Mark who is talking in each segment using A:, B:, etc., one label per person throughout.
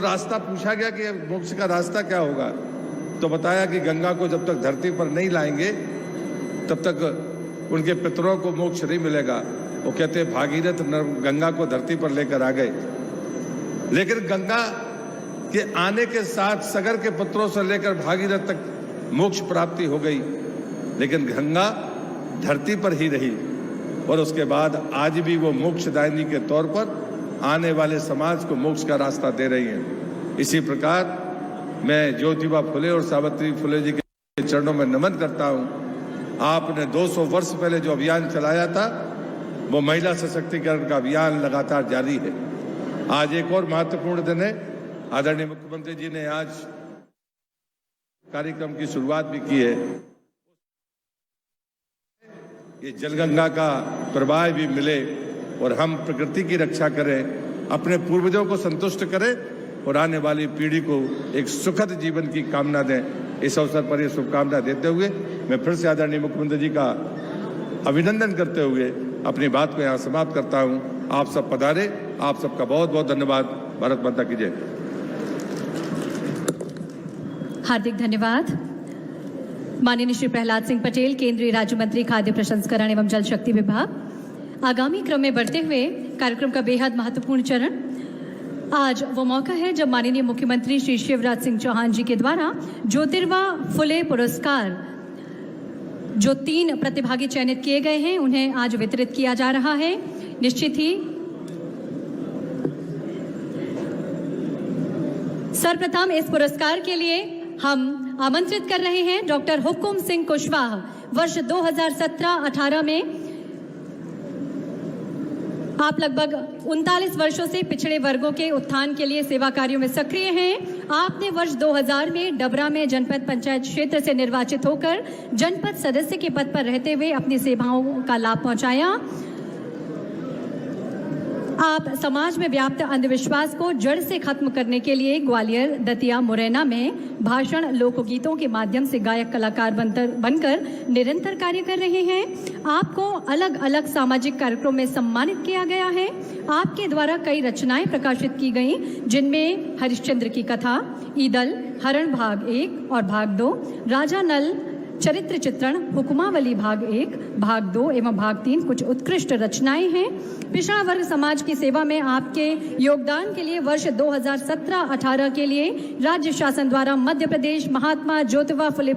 A: रास्ता पूछा गया कि मोक्ष का रास्ता क्या होगा, तो बताया कि गंगा को जब तक धरती पर नहीं लाएंगे तब तक उनके पितरों को मोक्ष नहीं मिलेगा। वो कहते भागीरथ गंगा को धरती पर लेकर आ गए, लेकिन गंगा के आने के साथ सगर के पुत्रों से लेकर भागीरथ तक मोक्ष प्राप्ति हो गई, लेकिन गंगा धरती पर ही रही और उसके बाद आज भी वो मोक्षदायिनी के तौर पर आने वाले समाज को मोक्ष का रास्ता दे रही हैं। इसी प्रकार मैं ज्योतिबा फुले और सावित्री फुले जी के चरणों में नमन करता हूं। आपने 200 वर्ष पहले जो अभियान चलाया था वो महिला सशक्तिकरण का अभियान लगातार जारी है। आज एक और महत्वपूर्ण दिन है। आदरणीय मुख्यमंत्री जी ने आज कार्यक्रम की शुरुआत भी की है। ये जलगंगा का प्रवाह भी मिले और हम प्रकृति की रक्षा करें, अपने पूर्वजों को संतुष्ट करें और आने वाली पीढ़ी को एक सुखद जीवन की कामना दें। इस अवसर पर ये शुभकामना देते हुए मैं फिर से आदरणीय मुख्यमंत्री जी का अभिनंदन करते हुए अपनी बात को यहाँ समाप्त करता हूँ। आप सब पधारे, आप सबका बहुत बहुत धन्यवाद। भारत माता की जय।
B: हार्दिक धन्यवाद। माननीय श्री प्रहलाद सिंह पटेल, केंद्रीय राज्य मंत्री खाद्य प्रसंस्करण एवं जल शक्ति विभाग। आगामी क्रम में बढ़ते हुए कार्यक्रम का बेहद महत्वपूर्ण चरण, आज वो मौका है जब माननीय मुख्यमंत्री श्री शिवराज सिंह चौहान जी के द्वारा ज्योतिबा फुले पुरस्कार जो 3 प्रतिभागी चयनित किए गए हैं उन्हें आज वितरित किया जा रहा है। निश्चित ही सर्वप्रथम इस पुरस्कार के लिए हम आमंत्रित कर रहे हैं डॉक्टर हुकुम सिंह कुशवाहा। वर्ष 2017-18 में आप लगभग 39 वर्षों से पिछड़े वर्गों के उत्थान के लिए सेवा कार्यों में सक्रिय हैं। आपने वर्ष 2000 में डबरा में जनपद पंचायत क्षेत्र से निर्वाचित होकर जनपद सदस्य के पद पर रहते हुए अपनी सेवाओं का लाभ पहुंचाया। आप समाज में व्याप्त अंधविश्वास को जड़ से खत्म करने के लिए ग्वालियर, दतिया, मुरैना में भाषण, लोकगीतों के माध्यम से गायक कलाकार बनकर निरंतर कार्य कर रहे हैं। आपको अलग अलग सामाजिक कार्यक्रमों में सम्मानित किया गया है। आपके द्वारा कई रचनाएं प्रकाशित की गईं, जिनमें हरिश्चंद्र की कथा, ईदल, हरण भाग 1 और भाग 2, राजा नल चरित्र चित्रण, हुकुमावली भाग 1, भाग 2 एवं भाग 3 कुछ उत्कृष्ट रचनाएं हैं। पिछड़ा वर्ग समाज की सेवा में आपके योगदान के लिए वर्ष 2017-18 के लिए राज्य शासन द्वारा मध्य प्रदेश महात्मा ज्योतिबा फुले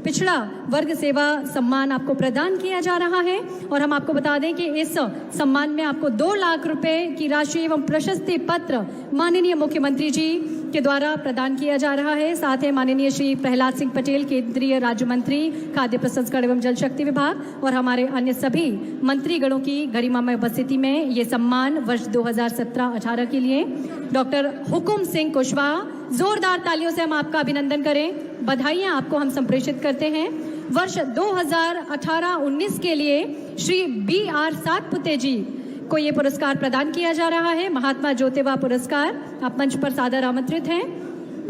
B: पिछड़ा वर्ग सेवा सम्मान आपको प्रदान किया जा रहा है। और हम आपको बता दें कि इस सम्मान में आपको 2 लाख रुपए की राशि एवं प्रशस्ति पत्र माननीय मुख्यमंत्री जी के द्वारा प्रदान किया जा रहा है। साथ ही माननीय श्री प्रहलाद सिंह पटेल, केंद्रीय राज्य मंत्री खाद्य प्रसंस्करण एवं जल शक्ति विभाग और हमारे अन्य सभी मंत्रीगणों की गरिमामय उपस्थिति में ये सम्मान वर्ष 2017-18 के लिए डॉक्टर हुकुम सिंह कुशवाहा, जोरदार तालियों से हम आपका अभिनंदन करें। बधाइयां आपको हम संप्रेषित करते हैं। वर्ष 2018-19 के लिए श्री BR सातपुते जी को ये पुरस्कार प्रदान किया जा रहा है, महात्मा ज्योतिबा पुरस्कार। आप मंच पर सादर आमंत्रित हैं।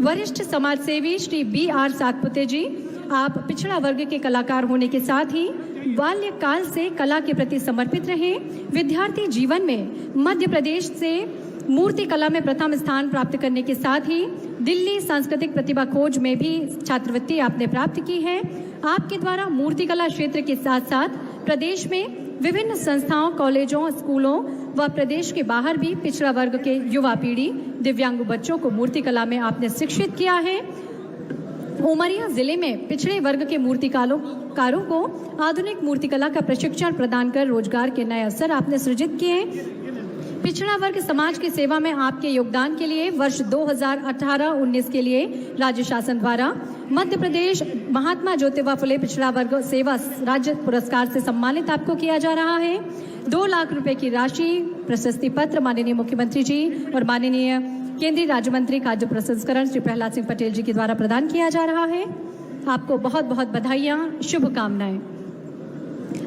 B: वरिष्ठ समाज सेवी श्री BR सातपुते जी, आप पिछड़ा वर्ग के कलाकार होने के साथ ही बाल्यकाल से कला के प्रति समर्पित रहे। विद्यार्थी जीवन में मध्य प्रदेश से मूर्ति कला में प्रथम स्थान प्राप्त करने के साथ ही दिल्ली सांस्कृतिक प्रतिभा खोज में भी छात्रवृत्ति आपने प्राप्त की है। आपके द्वारा मूर्ति कला क्षेत्र के साथ साथ प्रदेश में विभिन्न संस्थाओं, कॉलेजों, स्कूलों व प्रदेश के बाहर भी पिछड़ा वर्ग के युवा पीढ़ी, दिव्यांग बच्चों को मूर्ति कला में आपने शिक्षित किया है। उमरिया जिले में पिछड़े वर्ग के मूर्तिकारों को आधुनिक मूर्तिकला का प्रशिक्षण प्रदान कर रोजगार के नए अवसर आपने सृजित किए। पिछड़ा वर्ग समाज की सेवा में आपके योगदान के लिए वर्ष 2018-19 के लिए राज्य शासन द्वारा मध्य प्रदेश महात्मा ज्योतिबा फुले पिछड़ा वर्ग सेवा राज्य पुरस्कार से सम्मानित आपको किया जा रहा है। 2 लाख रुपए की राशि, प्रशस्ति पत्र माननीय मुख्यमंत्री जी और माननीय केंद्रीय राज्य मंत्री खाद्य प्रसंस्करण श्री प्रहलाद सिंह पटेल जी के द्वारा प्रदान किया जा रहा है। आपको बहुत बहुत बधाइयां, शुभकामनाएं।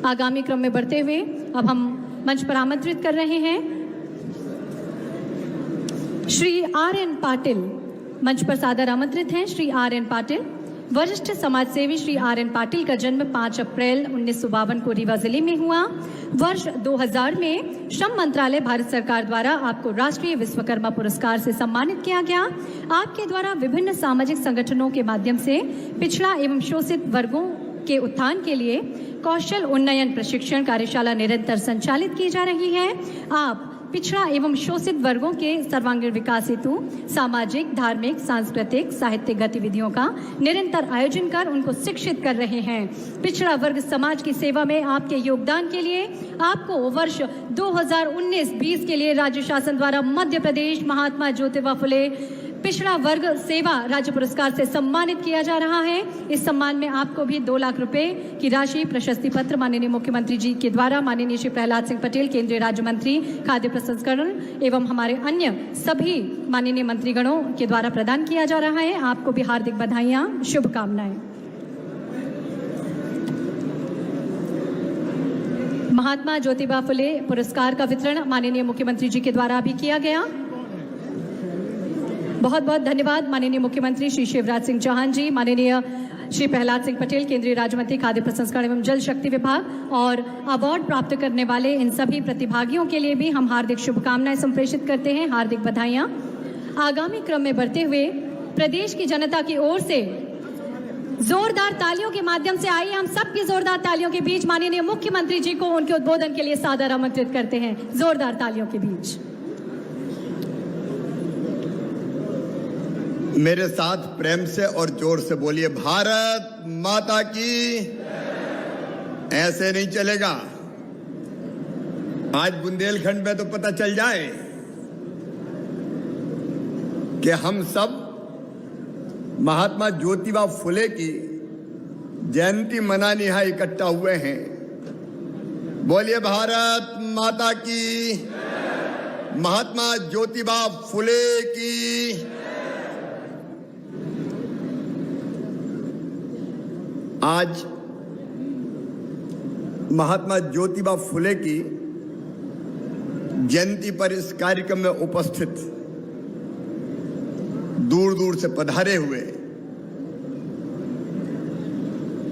B: आगामी क्रम में बढ़ते हुए अब हम मंच पर आमंत्रित कर रहे हैं श्री RN पाटिल। मंच पर सादर आमंत्रित हैं श्री RN पाटिल, वरिष्ठ समाजसेवी श्री RN पाटिल का जन्म 5 अप्रैल 1952 को रीवा जिले में हुआ। वर्ष 2000 में श्रम मंत्रालय भारत सरकार द्वारा आपको राष्ट्रीय विश्वकर्मा पुरस्कार से सम्मानित किया गया। आपके द्वारा विभिन्न सामाजिक संगठनों के माध्यम से पिछड़ा एवं शोषित वर्गों के उत्थान के लिए कौशल उन्नयन प्रशिक्षण कार्यशाला निरंतर संचालित की जा रही है। आप पिछड़ा एवं शोषित वर्गों के सर्वांगीण विकास हेतु सामाजिक, धार्मिक, सांस्कृतिक, साहित्यिक गतिविधियों का निरंतर आयोजन कर उनको शिक्षित कर रहे हैं। पिछड़ा वर्ग समाज की सेवा में आपके योगदान के लिए आपको वर्ष 2019-20 के लिए राज्य शासन द्वारा मध्य प्रदेश महात्मा ज्योतिबा फुले पिछड़ा वर्ग सेवा राज्य पुरस्कार से सम्मानित किया जा रहा है। इस सम्मान में आपको भी 2 लाख रुपए की राशि प्रशस्ति पत्र माननीय मुख्यमंत्री जी के द्वारा माननीय श्री प्रहलाद सिंह पटेल केंद्रीय राज्य मंत्री खाद्य प्रसंस्करण एवं हमारे अन्य सभी माननीय मंत्रीगणों के द्वारा प्रदान किया जा रहा है। आपको भी हार्दिक बधाइयां, शुभकामनाएं। महात्मा ज्योतिबा फुले पुरस्कार का वितरण माननीय मुख्यमंत्री जी के द्वारा भी किया गया। बहुत बहुत धन्यवाद माननीय मुख्यमंत्री श्री शिवराज सिंह चौहान जी, माननीय श्री प्रहलाद सिंह पटेल केंद्रीय राज्य मंत्री खाद्य प्रसंस्करण एवं जल शक्ति विभाग और अवार्ड प्राप्त करने वाले इन सभी प्रतिभागियों के लिए भी हम हार्दिक शुभकामनाएं संप्रेषित करते हैं, हार्दिक बधाइयां। आगामी क्रम में बढ़ते हुए प्रदेश की जनता की ओर से जोरदार तालियों के माध्यम से आइए हम सबकी जोरदार तालियों के बीच माननीय मुख्यमंत्री जी को उनके उद्बोधन के लिए सादर आमंत्रित करते हैं। जोरदार तालियों के बीच
C: मेरे साथ प्रेम से और जोर से बोलिए, भारत माता की। ऐसे नहीं चलेगा। आज बुंदेलखंड में तो पता चल जाए कि हम सब महात्मा ज्योतिबा फुले की जयंती मनाने यहां इकट्ठा हुए हैं। बोलिए भारत माता की, महात्मा ज्योतिबा फुले की। आज महात्मा ज्योतिबा फुले की जयंती पर इस कार्यक्रम में उपस्थित दूर दूर से पधारे हुए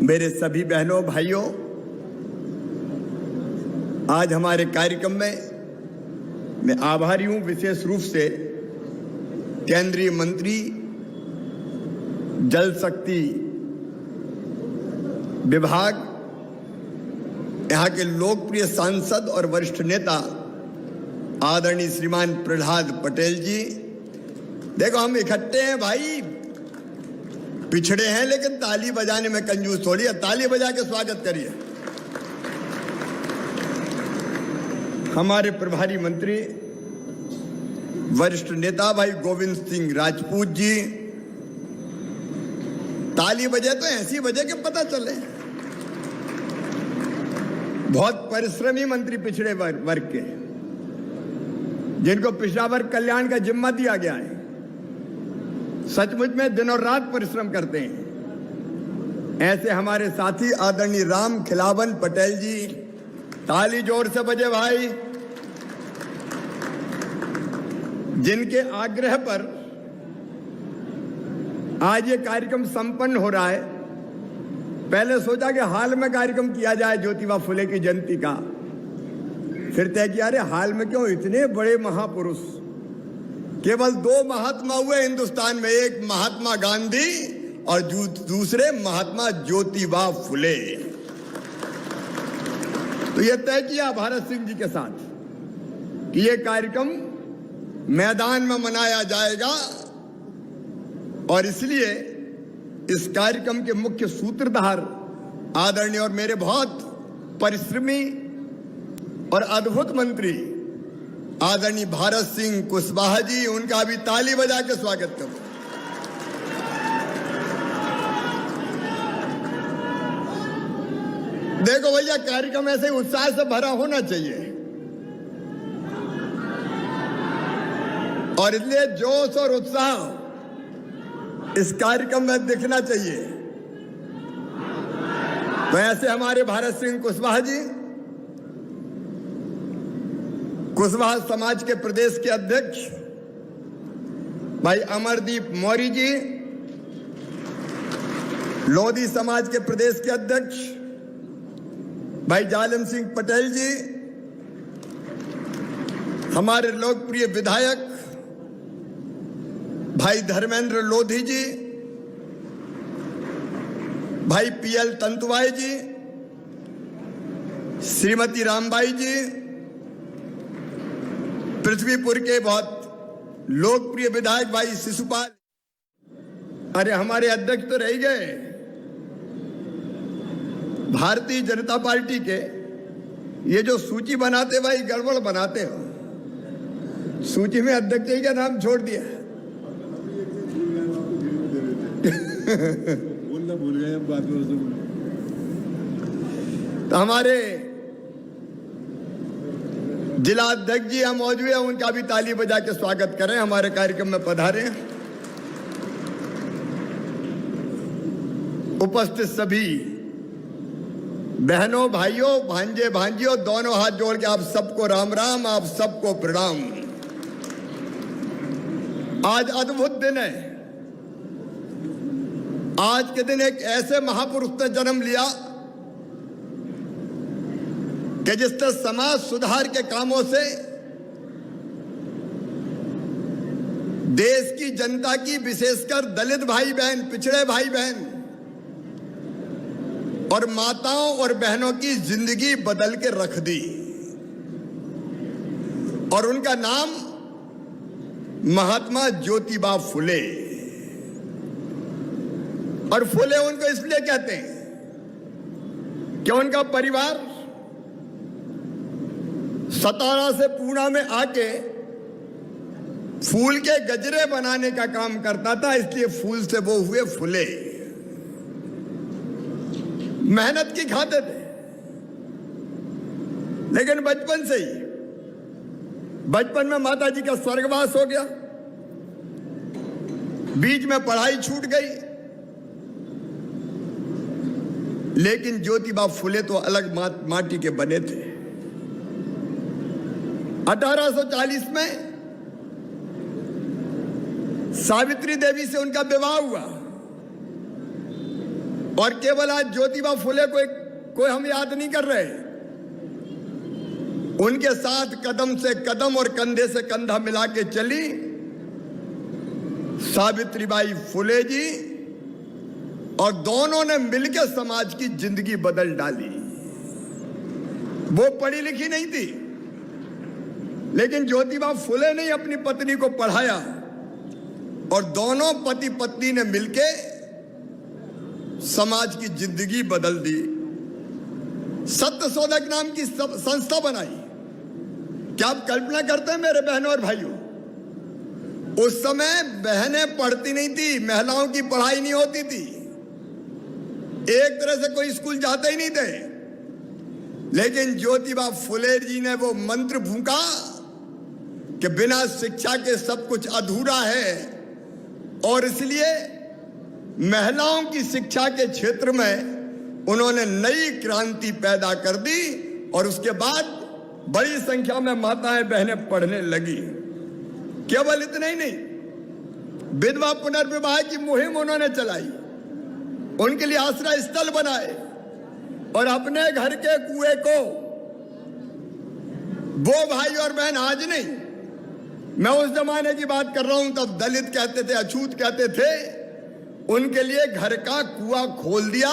C: मेरे सभी बहनों भाइयों, आज हमारे कार्यक्रम में मैं आभारी हूं विशेष रूप से केंद्रीय मंत्री जल शक्ति विभाग, यहाँ के लोकप्रिय सांसद और वरिष्ठ नेता आदरणीय श्रीमान प्रहलाद पटेल जी। देखो हम इकट्ठे हैं भाई, पिछड़े हैं लेकिन ताली बजाने में कंजूस थोड़ी है। ताली बजा के स्वागत करिए। हमारे प्रभारी मंत्री वरिष्ठ नेता भाई गोविंद सिंह राजपूत जी। ताली बजे तो ऐसी बजे के पता चले। बहुत परिश्रमी मंत्री पिछड़े वर्ग के, जिनको पिछड़ा वर्ग कल्याण का जिम्मा दिया गया है, सचमुच में दिन और रात परिश्रम करते हैं। ऐसे हमारे साथी आदरणीय राम खिलावन पटेल जी, ताली जोर से बजे भाई, जिनके आग्रह पर आज ये कार्यक्रम संपन्न हो रहा है। पहले सोचा कि हाल में कार्यक्रम किया जाए ज्योतिबा फुले की जयंती का, फिर तय किया अरे हाल में क्यों, इतने बड़े महापुरुष, केवल 2 महात्मा हुए हिंदुस्तान में, एक महात्मा गांधी और दूसरे महात्मा ज्योतिबा फुले। तो यह तय किया भारत सिंह जी के साथ कि यह कार्यक्रम मैदान में मनाया जाएगा, और इसलिए इस कार्यक्रम के मुख्य सूत्रधार आदरणीय और मेरे बहुत परिश्रमी और अद्भुत मंत्री आदरणीय भारत सिंह कुशवाहा जी, उनका भी ताली बजा के स्वागत करो। देखो भैया, कार्यक्रम ऐसे उत्साह से भरा होना चाहिए और इसलिए जोश और उत्साह इस कार्यक्रम में दिखना चाहिए। तो ऐसे हमारे भारत सिंह कुशवाहा जी, कुशवाहा समाज के प्रदेश के अध्यक्ष भाई अमरदीप मौर्य जी, लोधी समाज के प्रदेश के अध्यक्ष भाई जालिम सिंह पटेल जी, हमारे लोकप्रिय विधायक भाई धर्मेंद्र लोधी जी, भाई पीएल तंतुवाई जी, श्रीमती रामबाई जी, पृथ्वीपुर के बहुत लोकप्रिय विधायक भाई शिशुपाल, अरे हमारे अध्यक्ष तो रह गए, भारतीय जनता पार्टी के ये जो सूची बनाते भाई गड़बड़ बनाते हो, सूची में अध्यक्ष जी का नाम छोड़ दिया।
D: बोलना भूल गए हम बात में।
C: तो हमारे जिला अध्यक्ष जी हम मौजूद हैं, उनका भी ताली बजा के स्वागत करें, हमारे कार्यक्रम में पधारे। उपस्थित सभी बहनों, भाइयों, भांजे, भांजियों, दोनों हाथ जोड़ के आप सबको राम राम, आप सबको प्रणाम। आज अद्भुत दिन है। आज के दिन एक ऐसे महापुरुष ने जन्म लिया कि जिसने समाज सुधार के कामों से देश की जनता की, विशेषकर दलित भाई बहन, पिछड़े भाई बहन और माताओं और बहनों की जिंदगी बदल के रख दी। और उनका नाम महात्मा ज्योतिबा फुले। और फुले उनको इसलिए कहते हैं कि उनका परिवार सतारा से पूना में आके फूल के गजरे बनाने का काम करता था, इसलिए फूल से वो हुए फुले। मेहनत की खाते थे, लेकिन बचपन से ही, बचपन में माता जी का स्वर्गवास हो गया, बीच में पढ़ाई छूट गई। लेकिन ज्योतिबा फुले तो अलग माटी के बने थे। 1840 में सावित्री देवी से उनका विवाह हुआ। और केवल आज ज्योतिबा फुले को कोई हम याद नहीं कर रहे, उनके साथ कदम से कदम और कंधे से कंधा मिला के चली सावित्रीबाई फुले जी, और दोनों ने मिलकर समाज की जिंदगी बदल डाली। वो पढ़ी लिखी नहीं थी, लेकिन ज्योतिबा फुले ने अपनी पत्नी को पढ़ाया और दोनों पति पत्नी ने मिलकर समाज की जिंदगी बदल दी। सत्य शोधक नाम की संस्था बनाई। क्या आप कल्पना करते हैं मेरे बहनों और भाइयों, उस समय बहनें पढ़ती नहीं थी, महिलाओं की पढ़ाई नहीं होती थी, एक तरह से कोई स्कूल जाते ही नहीं थे। लेकिन ज्योतिबा फुले जी ने वो मंत्र फूंका कि बिना शिक्षा के सब कुछ अधूरा है, और इसलिए महिलाओं की शिक्षा के क्षेत्र में उन्होंने नई क्रांति पैदा कर दी। और उसके बाद बड़ी संख्या में माताएं बहनें पढ़ने लगी। केवल इतना ही नहीं, विधवा पुनर्विवाह की मुहिम उन्होंने चलाई, उनके लिए आश्रय स्थल बनाए, और अपने घर के कुएं को वो भाई और बहन, आज नहीं, मैं उस जमाने की बात कर रहा हूं, तब दलित कहते थे, अछूत कहते थे, उनके लिए घर का कुआं खोल दिया।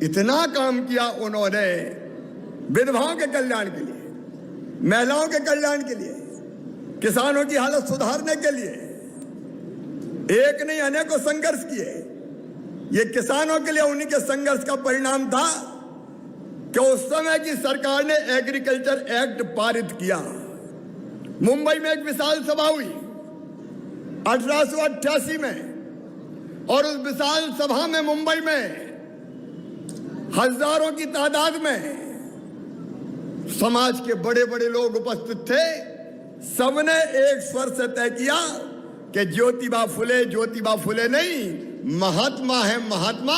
C: इतना काम किया उन्होंने विधवाओं के कल्याण के लिए, महिलाओं के कल्याण के लिए, किसानों की हालत सुधारने के लिए। एक नहीं, अनेकों संघर्ष किए। ये किसानों के लिए उन्हीं के संघर्ष का परिणाम था कि उस समय की सरकार ने एग्रीकल्चर एक्ट पारित किया। मुंबई में एक विशाल सभा हुई 1888 में, और उस विशाल सभा में मुंबई में हजारों की तादाद में समाज के बड़े बड़े लोग उपस्थित थे। सबने एक स्वर से तय किया कि ज्योतिबा फुले नहीं, महात्मा है महात्मा,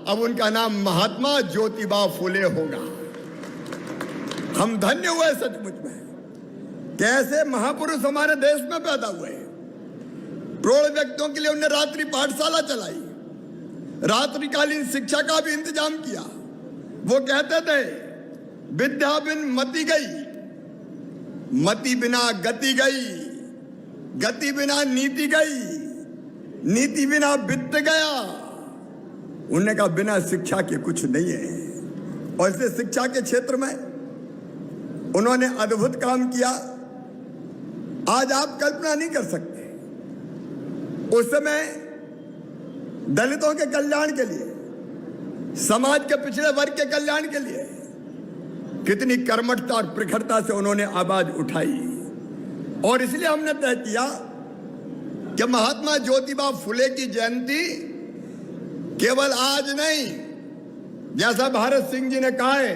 C: अब उनका नाम महात्मा ज्योतिबा फुले होगा। हम धन्य हुए सचमुच में, कैसे महापुरुष हमारे देश में पैदा हुए। प्रौढ़ व्यक्तियों के लिए उन्होंने रात्रि पाठशाला चलाई, रात्रिकालीन शिक्षा का भी इंतजाम किया। वो कहते थे विद्या बिन मति गई, मति बिना गति गई, गति बिना नीति गई, नीति बिना वित्त गया। उन्होंने कहा बिना शिक्षा के कुछ नहीं है। और इसलिए शिक्षा के क्षेत्र में उन्होंने अद्भुत काम किया। आज आप कल्पना नहीं कर सकते, उस समय दलितों के कल्याण के लिए, समाज के पिछड़े वर्ग के कल्याण के लिए कितनी कर्मठता और प्रखरता से उन्होंने आवाज उठाई। और इसलिए हमने तय किया कि महात्मा ज्योतिबा फुले की जयंती केवल आज नहीं, जैसा भारत सिंह जी ने कहा है,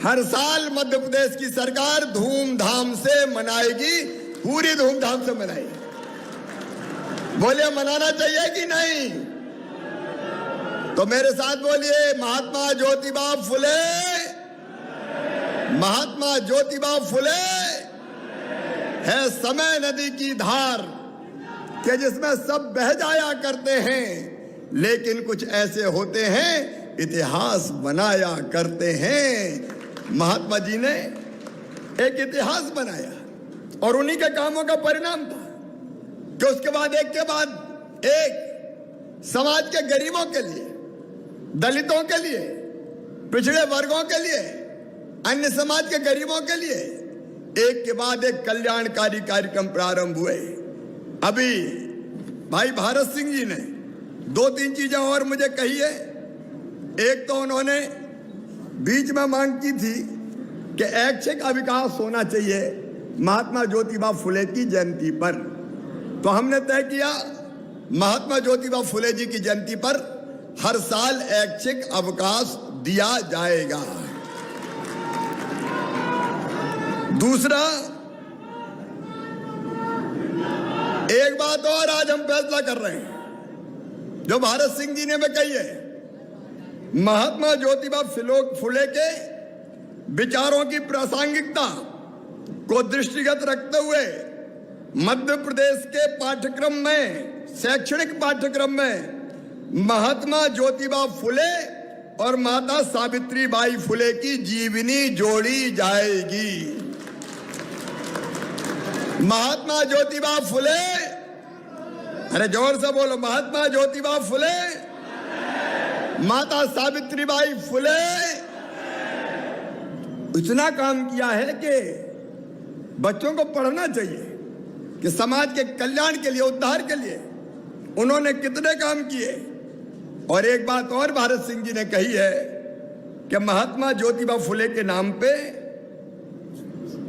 C: हर साल मध्य प्रदेश की सरकार धूमधाम से मनाएगी, पूरी धूमधाम से मनाएगी। बोलिए मनाना चाहिए कि नहीं? तो मेरे साथ बोलिए महात्मा ज्योतिबा फुले, महात्मा ज्योतिबा फुले है समय नदी की धार कि जिसमें सब बह जाया करते हैं, लेकिन कुछ ऐसे होते हैं इतिहास बनाया करते हैं। महात्मा जी ने एक इतिहास बनाया और उन्हीं के कामों का परिणाम था कि उसके बाद एक समाज के गरीबों के लिए, दलितों के लिए, पिछड़े वर्गों के लिए, अन्य समाज के गरीबों के लिए एक के बाद एक कल्याणकारी कार्यक्रम प्रारंभ हुए। अभी भाई भारत सिंह जी ने 2-3 चीजें और मुझे कही है। एक तो उन्होंने बीच में मांग की थी कि ऐच्छिक अविकास होना चाहिए महात्मा ज्योतिबा फुले की जयंती पर। तो हमने तय किया महात्मा ज्योतिबा फुले जी की जयंती पर हर साल ऐच्छिक अवकाश दिया जाएगा। दूसरा, एक बात और आज हम फैसला कर रहे हैं जो भारत सिंह जी ने भी कही है, महात्मा ज्योतिबा फुले के विचारों की प्रासंगिकता को दृष्टिगत रखते हुए मध्य प्रदेश के पाठ्यक्रम में, शैक्षणिक पाठ्यक्रम में महात्मा ज्योतिबा फुले और माता सावित्रीबाई फुले की जीवनी जोड़ी जाएगी। महात्मा ज्योतिबा फुले, अरे जोर से बोलो, महात्मा ज्योतिबा फुले, माता सावित्रीबाई फुले। इतना काम किया है कि बच्चों को पढ़ना चाहिए, कि समाज के कल्याण के लिए, उद्धार के लिए उन्होंने कितने काम किए। और एक बात और भारत सिंह जी ने कही है कि महात्मा ज्योतिबा फुले के नाम पे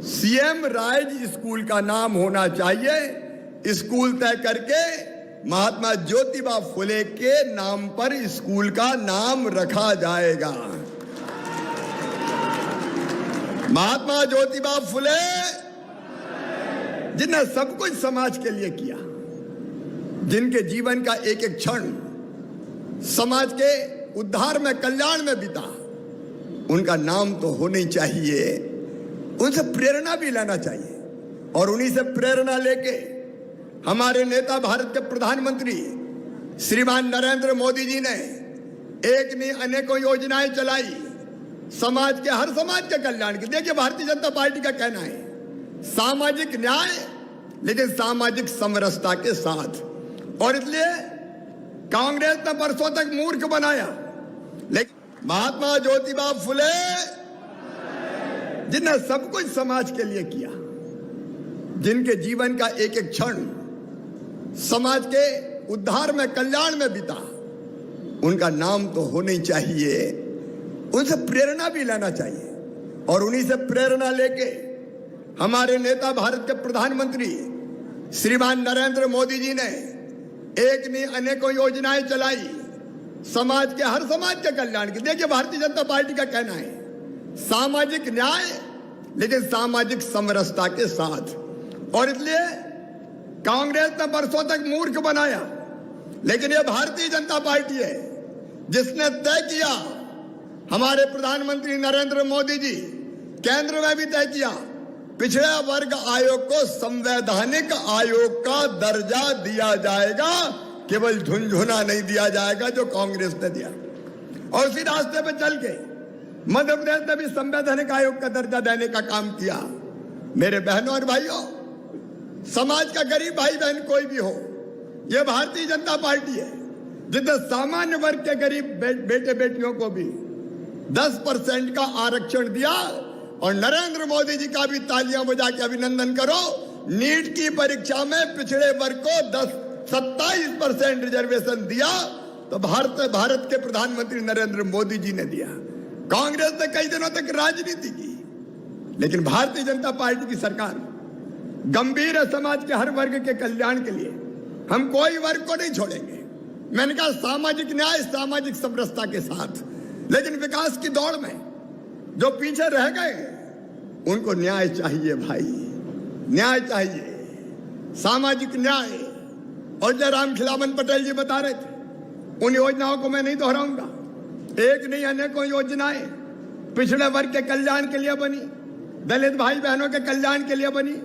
C: सीएम राइज स्कूल का नाम होना चाहिए। स्कूल तय करके महात्मा ज्योतिबा फुले के नाम पर स्कूल का नाम रखा जाएगा। महात्मा ज्योतिबा फुले जिन्हें सब कुछ समाज के लिए किया, जिनके जीवन का एक एक क्षण समाज के उद्धार में, कल्याण में बीता, उनका नाम तो होना ही चाहिए। उनसे प्रेरणा भी लेना चाहिए। और उन्हीं से प्रेरणा लेके हमारे नेता, भारत के प्रधानमंत्री श्रीमान नरेंद्र मोदी जी ने एक नहीं अनेकों योजनाएं चलाई समाज के, हर समाज के कल्याण के। देखिए भारतीय जनता पार्टी का कहना है सामाजिक न्याय, लेकिन सामाजिक समरसता के साथ। और इसलिए कांग्रेस ने वर्षों तक मूर्ख बनाया, लेकिन महात्मा ज्योतिबा फुले जिन्हें सब कुछ समाज के लिए किया, जिनके जीवन का एक एक क्षण समाज के उद्धार में, कल्याण में बीता, उनका नाम तो होना ही चाहिए। उनसे प्रेरणा भी लेना चाहिए। और उन्हीं से प्रेरणा लेके हमारे नेता, भारत के प्रधानमंत्री श्रीमान नरेंद्र मोदी जी ने एक नहीं अनेकों योजनाएं चलाई समाज के, हर समाज के कल्याण की। देखिए भारतीय जनता पार्टी का कहना है सामाजिक न्याय, लेकिन सामाजिक समरसता के साथ। और इसलिए कांग्रेस ने वर्षों तक मूर्ख बनाया, लेकिन यह भारतीय जनता पार्टी है जिसने तय किया, हमारे प्रधानमंत्री नरेंद्र मोदी जी केंद्र में भी तय किया, पिछड़ा वर्ग आयोग को संवैधानिक आयोग का दर्जा दिया जाएगा। केवल झुनझुना नहीं दिया जाएगा जो कांग्रेस ने दिया। और उसी रास्ते पर चल के मध्य प्रदेश ने भी संवैधानिक आयोग का दर्जा देने का काम किया। मेरे बहनों और भाइयों, समाज का गरीब भाई बहन कोई भी हो, यह भारतीय जनता पार्टी है जिसने सामान्य वर्ग के गरीब बेटे बेटियों को भी 10% का आरक्षण दिया। और नरेंद्र मोदी जी का भी तालियां बजा के अभिनंदन करो, नीट की परीक्षा में पिछड़े वर्ग को 27% रिजर्वेशन दिया तो भारत के प्रधानमंत्री नरेंद्र मोदी जी ने दिया। कांग्रेस ने कई दिनों तक राजनीति की, लेकिन भारतीय जनता पार्टी की सरकार गंभीर है समाज के हर वर्ग के कल्याण के लिए। हम कोई वर्ग को नहीं छोड़ेंगे। मैंने कहा सामाजिक न्याय, सामाजिक समरसता के साथ, लेकिन विकास की दौड़ में जो पीछे रह गए उनको न्याय चाहिए भाई, न्याय चाहिए, सामाजिक न्याय। और जो राम खिलावन पटेल जी बता रहे थे, उन योजनाओं को मैं नहीं दोहराऊंगा। एक नहीं अनेकों योजनाएं पिछड़े वर्ग के कल्याण के लिए बनी, दलित भाई बहनों के कल्याण के लिए बनी,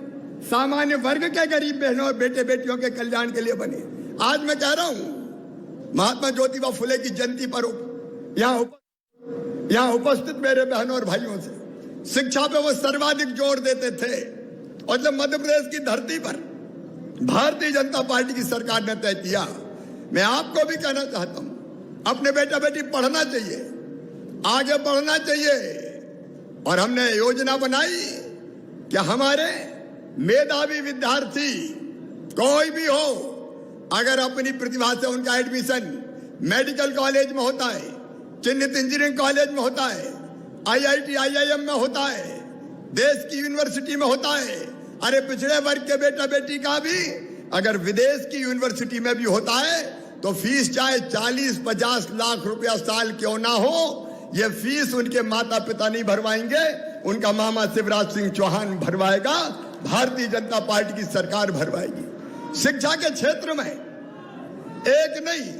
C: सामान्य वर्ग के गरीब बहनों और बेटे बेटियों के कल्याण के लिए बने। आज मैं कह रहा हूं, महात्मा ज्योतिबा फुले की जयंती पर यहां उपस्थित मेरे बहनों और भाइयों से शिक्षा पे वो सर्वाधिक जोर देते थे। और जब मध्य प्रदेश की धरती पर भारतीय जनता पार्टी की सरकार ने तय किया, मैं आपको भी कहना चाहता हूं, अपने बेटा बेटी पढ़ना चाहिए, आगे बढ़ना चाहिए। और हमने योजना बनाई कि हमारे मेधावी विद्यार्थी कोई भी हो, अगर अपनी प्रतिभा से उनका एडमिशन मेडिकल कॉलेज में होता है, चिन्हित इंजीनियरिंग कॉलेज में होता है, IIT IIM में होता है, देश की यूनिवर्सिटी में होता है, अरे पिछड़े वर्ग के बेटा बेटी का भी अगर विदेश की यूनिवर्सिटी में भी होता है तो फीस चाहे 40-50 लाख रुपया साल क्यों ना हो, यह फीस उनके माता पिता नहीं भरवाएंगे, उनका मामा शिवराज सिंह चौहान भरवाएगा, भारतीय जनता पार्टी की सरकार भरवाएगी। शिक्षा के क्षेत्र में एक नहीं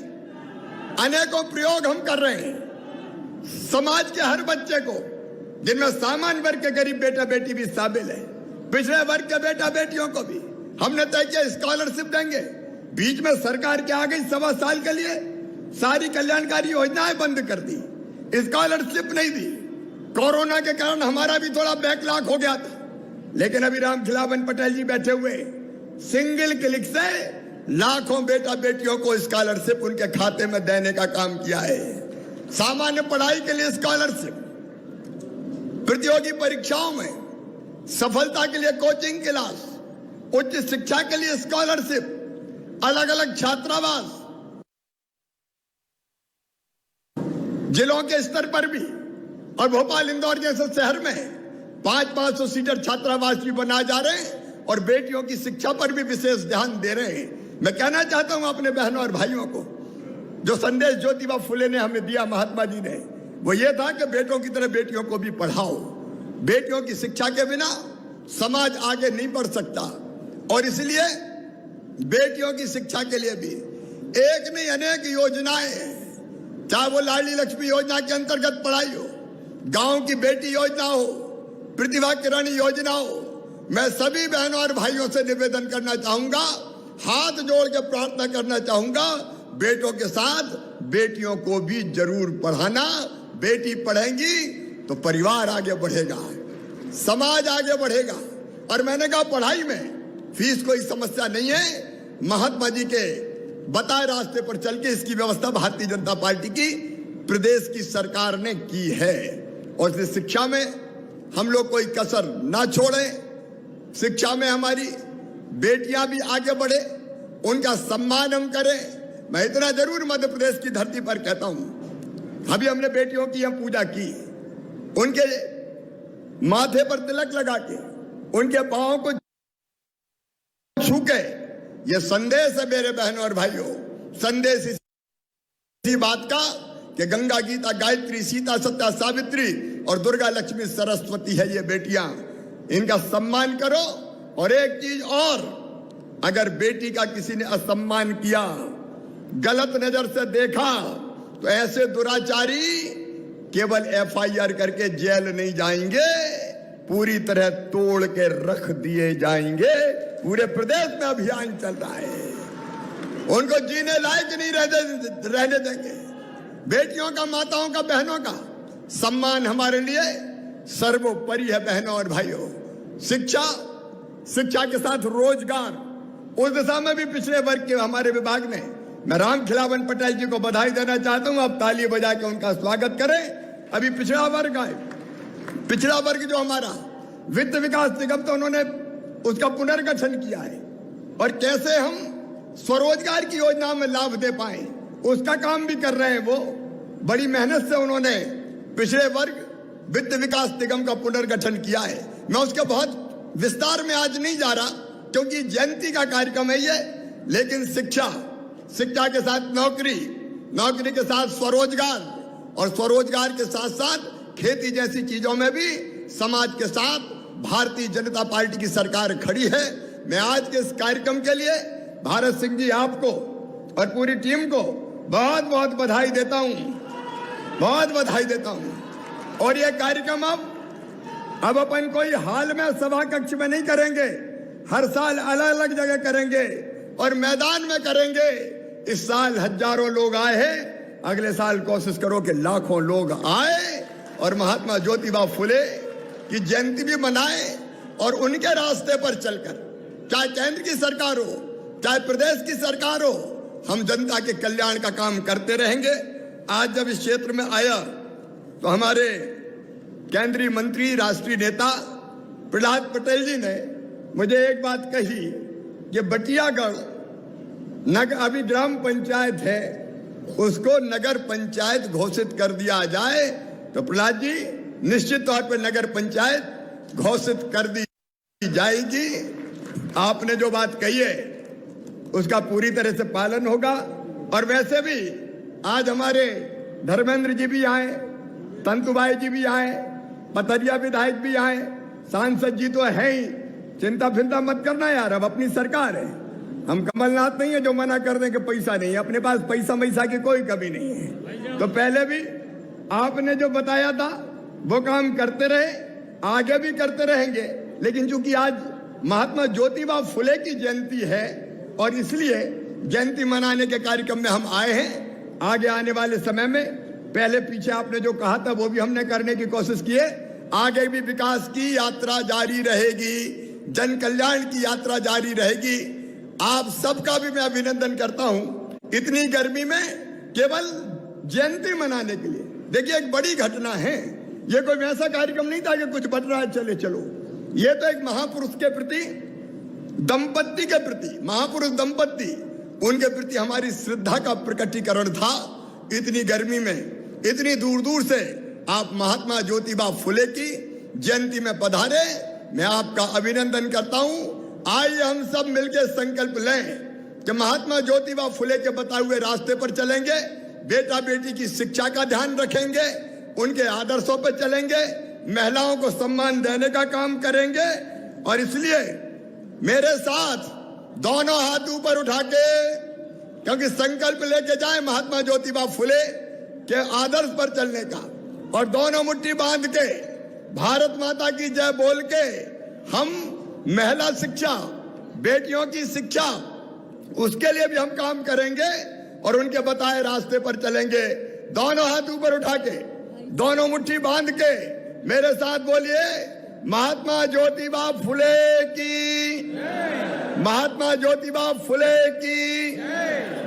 C: अनेकों प्रयोग हम कर रहे हैं। समाज के हर बच्चे को, जिनमें सामान्य वर्ग के गरीब बेटा बेटी भी शामिल है, पिछड़े वर्ग के बेटा बेटियों को भी हमने तय किया स्कॉलरशिप देंगे। बीच में सरकार क्या आ गई, 1.25 साल के लिए सारी कल्याणकारी योजनाएं बंद कर दी, स्कॉलरशिप नहीं दी। कोरोना के कारण हमारा भी थोड़ा बैकलॉग हो गया था, लेकिन अभी राम खिलावन पटेल जी बैठे हुए सिंगल क्लिक से लाखों बेटा बेटियों को स्कॉलरशिप उनके खाते में देने का काम किया है। सामान्य पढ़ाई के लिए स्कॉलरशिप, प्रतियोगी परीक्षाओं में सफलता के लिए कोचिंग क्लास, उच्च शिक्षा के लिए स्कॉलरशिप, अलग अलग छात्रावास, जिलों के स्तर पर भी। और भोपाल इंदौर जैसे शहर में 500 सीटर छात्रावास भी बनाए जा रहे हैं और बेटियों की शिक्षा पर भी विशेष ध्यान दे रहे हैं। मैं कहना चाहता हूं अपने बहनों और भाइयों को, जो संदेश ज्योतिबा फुले ने हमें दिया, महात्मा जी ने, वो ये था कि बेटों की तरह बेटियों को भी पढ़ाओ। बेटियों की शिक्षा के बिना समाज आगे नहीं बढ़ सकता। और इसलिए बेटियों की शिक्षा के लिए भी एक नहीं अनेक योजनाएं, चाहे वो लाडली लक्ष्मी योजना के अंतर्गत पढ़ाई हो, गांव की बेटी योजना हो, प्रतिभा किरण योजना हो, मैं सभी बहनों और भाइयों से निवेदन करना चाहूंगा, हाथ जोड़ के प्रार्थना करना चाहूंगा, बेटों के साथ बेटियों को भी जरूर पढ़ाना। बेटी पढ़ेंगी तो परिवार आगे बढ़ेगा, समाज आगे बढ़ेगा। और मैंने कहा पढ़ाई में फीस कोई समस्या नहीं है। महात्मा जी के बताए रास्ते पर चल के इसकी व्यवस्था भारतीय जनता पार्टी की प्रदेश की सरकार ने की है। और इस शिक्षा में हम लोग कोई कसर ना छोड़ें, शिक्षा में हमारी बेटियां भी आगे बढ़े, उनका सम्मान हम करें। मैं इतना जरूर मध्य प्रदेश की धरती पर कहता हूं, अभी हमने बेटियों की हम पूजा की, उनके माथे पर तिलक लगा के, उनके पांवों को छू के, ये संदेश है मेरे बहनों और भाइयों, संदेश इसी बात का कि गंगा गीता गायत्री सीता सत्या सावित्री और दुर्गा लक्ष्मी सरस्वती है ये बेटियां, इनका सम्मान करो। और एक चीज और, अगर बेटी का किसी ने असम्मान किया, गलत नजर से देखा, तो ऐसे दुराचारी केवल FIR करके जेल नहीं जाएंगे, पूरी तरह तोड़ के रख दिए जाएंगे। पूरे प्रदेश में अभियान चल रहा है। उनको जीने लायक नहीं रहने देंगे। बेटियों का, माताओं का, बहनों का सम्मान हमारे लिए सर्वोपरि है। बहनों और भाइयों, शिक्षा के साथ रोजगार, उस दिशा में भी पिछड़े वर्ग के हमारे विभाग ने, मैं राम खिलावन पटेल जी को बधाई देना चाहता हूं। आप ताली बजा के उनका स्वागत करें। अभी पिछड़ा वर्ग आए, पिछड़ा वर्ग जो हमारा वित्त विकास निगम, तो उन्होंने उसका पुनर्गठन किया है और कैसे हम स्वरोजगार की योजना में लाभ दे पाए उसका काम भी कर रहे हैं। वो बड़ी मेहनत से उन्होंने पिछड़े वर्ग वित्त विकास निगम का पुनर्गठन किया है। मैं उसके बहुत विस्तार में आज नहीं जा रहा क्योंकि जयंती का कार्यक्रम है ये, लेकिन शिक्षा के साथ नौकरी, नौकरी के साथ स्वरोजगार और स्वरोजगार के साथ साथ खेती जैसी चीजों में भी समाज के साथ भारतीय जनता पार्टी की सरकार खड़ी है। मैं आज के इस कार्यक्रम के लिए भारत सिंह जी आपको और पूरी टीम को बहुत बहुत बधाई देता हूं, बहुत बधाई देता हूं। और यह कार्यक्रम अब अपन कोई हाल में सभा कक्ष में नहीं करेंगे, हर साल अलग अलग जगह करेंगे और मैदान में करेंगे। इस साल हजारों लोग आए हैं, अगले साल कोशिश करो कि लाखों लोग आए और महात्मा ज्योतिबा फुले की जयंती भी मनाए और उनके रास्ते पर चलकर, चाहे केंद्र की सरकार हो चाहे प्रदेश की सरकार हो, हम जनता के कल्याण का काम करते रहेंगे। आज जब इस क्षेत्र में आया तो हमारे केंद्रीय मंत्री, राष्ट्रीय नेता प्रहलाद पटेल जी ने मुझे एक बात कही कि बटियागढ़ अभी ग्राम पंचायत है, उसको नगर पंचायत घोषित कर दिया जाए। तो प्रहलाद जी, निश्चित तौर पर नगर पंचायत घोषित कर दी जाएगी। आपने जो बात कही है उसका पूरी तरह से पालन होगा। और वैसे भी आज हमारे धर्मेंद्र जी भी आए, तंतुबाई जी भी आए, पथरिया विधायक भी आए, सांसद जी तो है ही। चिंता फिंता मत करना यार, अब अपनी सरकार है। हम कमलनाथ नहीं है जो मना कर दें कि पैसा नहीं है। अपने पास पैसा की कोई कमी नहीं है। तो पहले भी आपने जो बताया था वो काम करते रहे, आगे भी करते रहेंगे। लेकिन चूंकि आज महात्मा ज्योतिबा फुले की जयंती है और इसलिए जयंती मनाने के कार्यक्रम में हम आए हैं। आगे आने वाले समय में पहले पीछे आपने जो कहा था वो भी हमने करने की कोशिश की है। आगे भी विकास की यात्रा जारी रहेगी, जन कल्याण की यात्रा जारी रहेगी। आप सबका भी मैं अभिनंदन करता हूं इतनी गर्मी में केवल जयंती मनाने के लिए। देखिए, एक बड़ी घटना है ये, कोई वैसा कार्यक्रम नहीं था कि कुछ बन रहा है चले चलो। ये तो एक महापुरुष के प्रति, दंपत्ति के प्रति, महापुरुष दंपत्ति, उनके प्रति हमारी श्रद्धा का प्रकटीकरण था। इतनी गर्मी में इतनी दूर दूर से आप महात्मा ज्योतिबा फुले की जयंती में पधारे, मैं आपका अभिनंदन करता हूं। आइए हम सब मिलकर संकल्प लें कि महात्मा ज्योतिबा फुले के बताए हुए रास्ते पर चलेंगे, बेटा बेटी की शिक्षा का ध्यान रखेंगे, उनके आदर्शों पर चलेंगे, महिलाओं को सम्मान देने का काम करेंगे। और इसलिए मेरे साथ दोनों हाथ ऊपर उठा के, क्योंकि संकल्प लेके जाए महात्मा ज्योतिबा फुले के आदर्श पर चलने का, और दोनों मुट्ठी बांध के भारत माता की जय बोल के हम महिला शिक्षा, बेटियों की शिक्षा, उसके लिए भी हम काम करेंगे और उनके बताए रास्ते पर चलेंगे। दोनों हाथ ऊपर उठा के, दोनों मुट्ठी बांध के मेरे साथ बोलिए, महात्मा ज्योतिबा फुले की, महात्मा ज्योतिबा फुले की,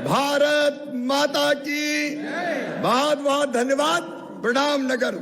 C: भारत माता की। बहुत बहुत धन्यवाद। प्रणाम नगर।